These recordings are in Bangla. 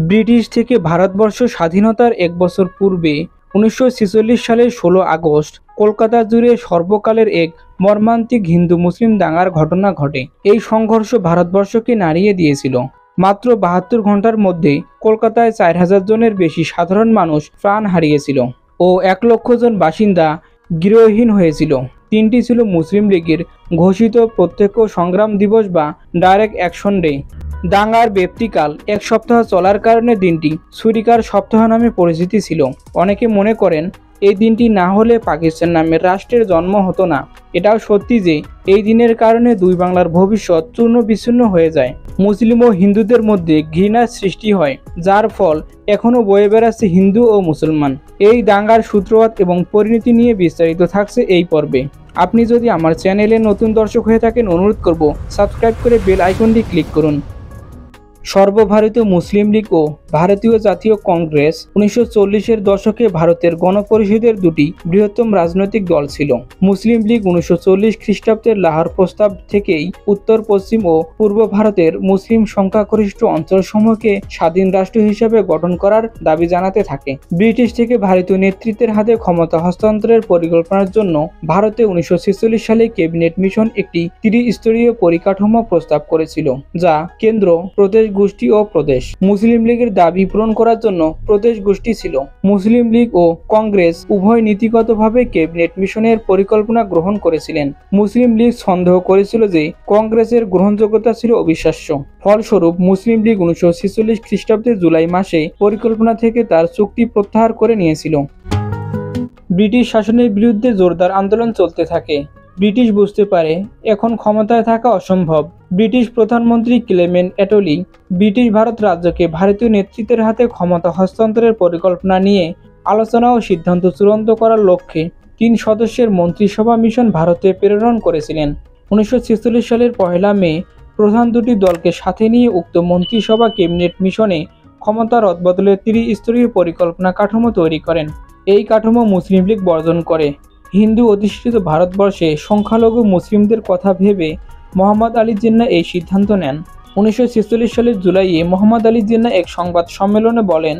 ব্রিটিশ থেকে ভারতবর্ষ স্বাধীনতার এক বছর পূর্বে 1946 সালের 16 আগস্ট কলকাতা জুড়ে সর্বকালের এক মর্মান্তিক হিন্দু মুসলিম দাঙ্গার ঘটনা ঘটে। এই সংঘর্ষ ভারতবর্ষকে নাড়িয়ে দিয়েছিল। মাত্র 72 ঘন্টার মধ্যে কলকাতায় 4000 জনের বেশি সাধারণ মানুষ প্রাণ হারিয়েছিল ও 1 লক্ষ জন বাসিন্দা গৃহহীন হয়েছিল। দিনটি ছিল মুসলিম লীগের ঘোষিত প্রত্যক্ষ সংগ্রাম দিবস বা ডাইরেক্ট অ্যাকশন ডে। দাঙ্গার ব্যাপ্তিকাল 1 সপ্তাহ চলার কারণে দিনটি ছুরিকার সপ্তাহ নামে পরিচিতি ছিল। অনেকে মনে করেন এই দিনটি না হলে পাকিস্তান নামের রাষ্ট্রের জন্ম হতো না। এটাও সত্যি যে এই দিনের কারণে দুই বাংলার ভবিষ্যৎ চূর্ণ বিচ্ছিন্ন হয়ে যায়। মুসলিম ও হিন্দুদের মধ্যে ঘৃণার সৃষ্টি হয়, যার ফল এখনও বয়ে বেড়াচ্ছে হিন্দু ও মুসলমান। এই দাঙ্গার সূত্রপাত এবং পরিণতি নিয়ে বিস্তারিত থাকছে এই পর্বে। আপনি যদি আমার চ্যানেলে নতুন দর্শক হয়ে থাকেন, অনুরোধ করব সাবস্ক্রাইব করে বেল আইকনটি ক্লিক করুন। সর্বভারতীয় মুসলিম লীগ ও ভারতীয় জাতীয় কংগ্রেস 1940-এর দশকে ভারতের গণপরিষদের দুটি বৃহত্তম রাজনৈতিক দল ছিল। মুসলিম লীগ 1940 খ্রিস্টাব্দের লাহোর প্রস্তাব থেকেই উত্তর পশ্চিম ও পূর্ব ভারতের মুসলিম সংখ্যাগরিষ্ঠ অঞ্চলসমূহকে স্বাধীন রাষ্ট্র হিসেবে গঠন করার দাবি জানাতে থাকে। ব্রিটিশ থেকে ভারতীয় নেতৃত্বের হাতে ক্ষমতা হস্তান্তরের পরিকল্পনার জন্য ভারতে 1946 সালে ক্যাবিনেট মিশন একটি ত্রিস্তরীয় পরিকাঠামো প্রস্তাব করেছিল, যা কেন্দ্র, প্রদেশ, গোষ্ঠী ও প্রদেশ। মুসলিম লীগের দাবি পূরণ করার জন্য প্রদেশ গোষ্ঠী ছিল। মুসলিম লীগ ও কংগ্রেস উভয় নীতিগতভাবে ক্যাবিনেট মিশনের পরিকল্পনা গ্রহণ করেছিলেন। মুসলিম লীগ সন্দেহ করেছিল যে কংগ্রেসের গ্রহণযোগ্যতা ছিল অবিশ্বাস্য। ফলস্বরূপ মুসলিম লীগ 1946 খ্রিস্টাব্দের জুলাই মাসে পরিকল্পনা থেকে তার চুক্তি প্রত্যাহার করে নিয়েছিল। ব্রিটিশ শাসনের বিরুদ্ধে জোরদার আন্দোলন চলতে থাকে। ব্রিটিশ বুঝতে পারে এখন ক্ষমতায় থাকা অসম্ভব। ব্রিটিশ প্রধানমন্ত্রী ক্লেমেন্ট অ্যাটলি ব্রিটিশ ভারত রাজ্যকে ভারতীয় নেতৃত্বের হাতে ক্ষমতা হস্তান্তরের পরিকল্পনা নিয়ে আলোচনা ও সিদ্ধান্ত চূড়ান্ত করার লক্ষ্যে 3 সদস্যের মন্ত্রিসভা মিশন ভারতে প্রেরণ করেছিলেন। 1946 সালের 1 মে প্রধান দুটি দলকে সাথে নিয়ে উক্ত মন্ত্রিসভা ক্যাবিনেট মিশনে ক্ষমতা রদবদলের ত্রিস্তরীয় পরিকল্পনা কাঠামো তৈরি করেন। এই কাঠামো মুসলিম লীগ বর্জন করে। হিন্দু অধিষ্ঠিত ভারতবর্ষে সংখ্যালঘু মুসলিমদের কথা ভেবে মোহাম্মদ আলী জিন্নাহ এই সিদ্ধান্ত নেন। 1946 সালের জুলাইয়ে মোহাম্মদ আলী জিন্নাহ এক সংবাদ সম্মেলনে বলেন,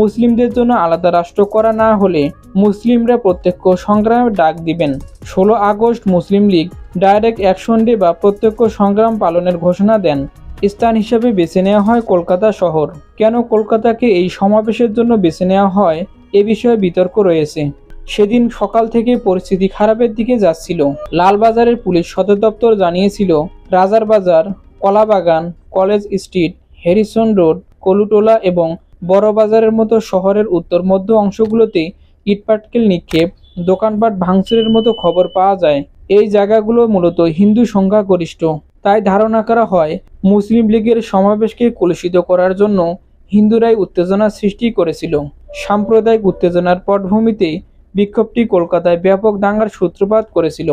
মুসলিমদের জন্য আলাদা রাষ্ট্র করা না হলে মুসলিমরা প্রত্যক্ষ সংগ্রামের ডাক দিবেন। 16 আগস্ট মুসলিম লীগ ডাইরেক্ট অ্যাকশন ডে বা প্রত্যক্ষ সংগ্রাম পালনের ঘোষণা দেন। স্থান হিসেবে বেছে নেওয়া হয় কলকাতা শহর। কেন কলকাতাকে এই সমাবেশের জন্য বেছে নেওয়া হয় এ বিষয়ে বিতর্ক রয়েছে। সেদিন সকাল থেকে পরিস্থিতি খারাপের দিকে যাচ্ছিল। লালবাজারের পুলিশ সদর দপ্তর জানিয়েছিল, রাজার বাজার, কলাবাগান, college street, Harrison road, Colootola এবং বড় বাজারের মতো শহরের উত্তর মধ্য অংশগুলোতে ইটপাটকেল নিক্ষেপ, দোকানপাট ভাঙচুরের মতো খবর পাওয়া যায়। এই জায়গাগুলো মূলত হিন্দু সংখ্যাগরিষ্ঠ। তাই ধারণা করা হয় মুসলিম লীগের সমাবেশকে কলুষিত করার জন্য হিন্দুরাই উত্তেজনা সৃষ্টি করেছিল। সাম্প্রদায়িক উত্তেজনার পটভূমিতে বিক্ষোভটি কলকাতায় ব্যাপক দাঙ্গার সূত্রপাত করেছিল।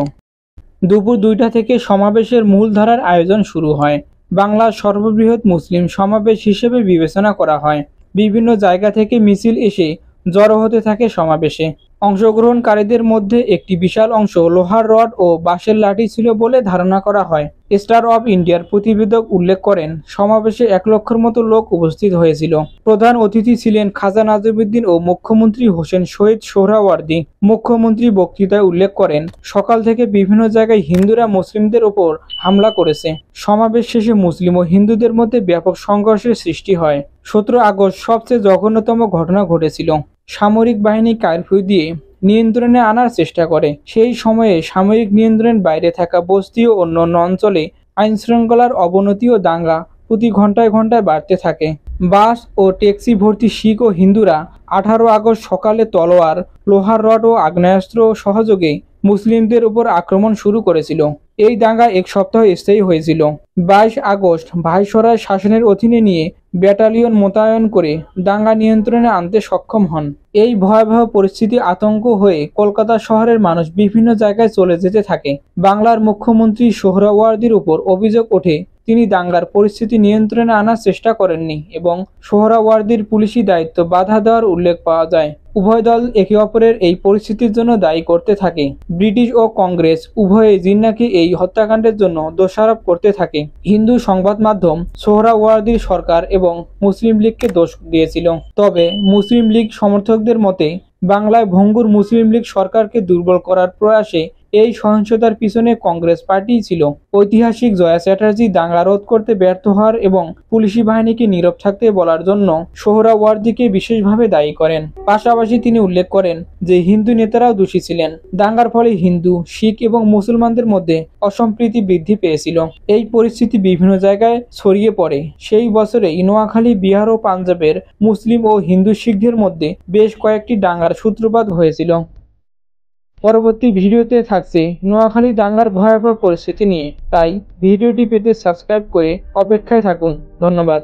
দুপুর 2টা থেকে সমাবেশের মূলধারার আয়োজন শুরু হয়। বাংলার সর্ববৃহৎ মুসলিম সমাবেশ হিসেবে বিবেচনা করা হয়। বিভিন্ন জায়গা থেকে মিছিল এসে জড়ো হতে থাকে সমাবেশে। অংশগ্রহণকারীদের মধ্যে একটি বিশাল অংশ লোহার রড ও বাঁশের লাঠি ছিল বলে ধারণা করা হয়। স্টার অব ইন্ডিয়ার প্রতিবেদক উল্লেখ করেন, সমাবেশে 1 লক্ষের মতো লোক উপস্থিত হয়েছিল। প্রধান অতিথি ছিলেন খাজা নাজিমুদ্দিন ও মুখ্যমন্ত্রী হোসেন শহীদ সোহরাওয়ার্দী। মুখ্যমন্ত্রী বক্তৃতায় উল্লেখ করেন, সকাল থেকে বিভিন্ন জায়গায় হিন্দুরা মুসলিমদের ওপর হামলা করেছে। সমাবেশ শেষে মুসলিম ও হিন্দুদের মধ্যে ব্যাপক সংঘর্ষের সৃষ্টি হয়। 17 আগস্ট সবচেয়ে জঘন্যতম ঘটনা ঘটেছিল। সামরিক বাহিনী কারফিউ দিয়ে নিয়ন্ত্রণে আনার চেষ্টা করে। সেই সময়ে সামরিক নিয়ন্ত্রণের বাইরে থাকা বস্তি ও অন্যান্য অঞ্চলে আইনশৃঙ্খলার অবনতি ও দাঙ্গা প্রতি ঘন্টায় ঘন্টায় বাড়তে থাকে। বাস ও ট্যাক্সি ভর্তি শিখ ও হিন্দুরা 18 আগস্ট সকালে তলোয়ার, লোহার রড ও আগ্নেয়াস্ত্র সহযোগে মুসলিমদের উপর আক্রমণ শুরু করেছিল। এই দাঙ্গা 1 সপ্তাহ স্থায়ী হয়েছিল। 22 আগস্ট ভাইসরয় শাসনের অধীনে নিয়ে ব্যাটালিয়ন মোতায়েন করে দাঙ্গা নিয়ন্ত্রণে আনতে সক্ষম হন। এই ভয়াবহ পরিস্থিতি আতঙ্ক হয়ে কলকাতা শহরের মানুষ বিভিন্ন জায়গায় চলে যেতে থাকে। বাংলার মুখ্যমন্ত্রী সোহরাওয়ার্দীর উপর অভিযোগ ওঠে, তিনি দাঙ্গার পরিস্থিতি নিয়ন্ত্রণে আনার চেষ্টা করেননি এবং সোহরাওয়ার্দীর পুলিশি দায়িত্ব বাধা দেওয়ার উল্লেখ পাওয়া যায়। উভয় দল একে অপরের এই পরিস্থিতির জন্য দায়ী করতে থাকে। ব্রিটিশ ও কংগ্রেস উভয়ই জিন্নাকে এই হত্যাকাণ্ডের জন্য দোষারোপ করতে থাকে। হিন্দু সংবাদ মাধ্যম সোহরাওয়ার্দীর সরকার এবং মুসলিম লীগকে দোষ দিয়েছিল। তবে মুসলিম লীগ সমর্থকদের মতে বাংলায় ভঙ্গুর মুসলিম লীগ সরকারকে দুর্বল করার প্রয়াসে এই সহিংসতার পিছনে কংগ্রেস পার্টিই ছিল। ঐতিহাসিক জয়া চ্যাটার্জি দাঙ্গা রোধ করতে ব্যর্থ হওয়ার এবং পুলিশি বাহিনীকে নীরব থাকতে বলার জন্য সোহরাওয়ার্দীকে বিশেষভাবে দায়ী করেন। পাশাপাশি তিনি উল্লেখ করেন যে হিন্দু নেতারাও দোষী ছিলেন। দাঙ্গার ফলে হিন্দু, শিখ এবং মুসলমানদের মধ্যে অসম্প্রীতি বৃদ্ধি পেয়েছিল। এই পরিস্থিতি বিভিন্ন জায়গায় ছড়িয়ে পড়ে। সেই বছরেই নোয়াখালী, বিহার ও পাঞ্জাবের মুসলিম ও হিন্দু শিখদের মধ্যে বেশ কয়েকটি দাঙ্গার সূত্রপাত হয়েছিল। পরবর্তী ভিডিওতে থাকছে নোয়াখালী দাঙ্গার ভয়াবহ পরিস্থিতি নিয়ে, তাই ভিডিওটি পেতে সাবস্ক্রাইব করে অপেক্ষায় থাকুন। ধন্যবাদ।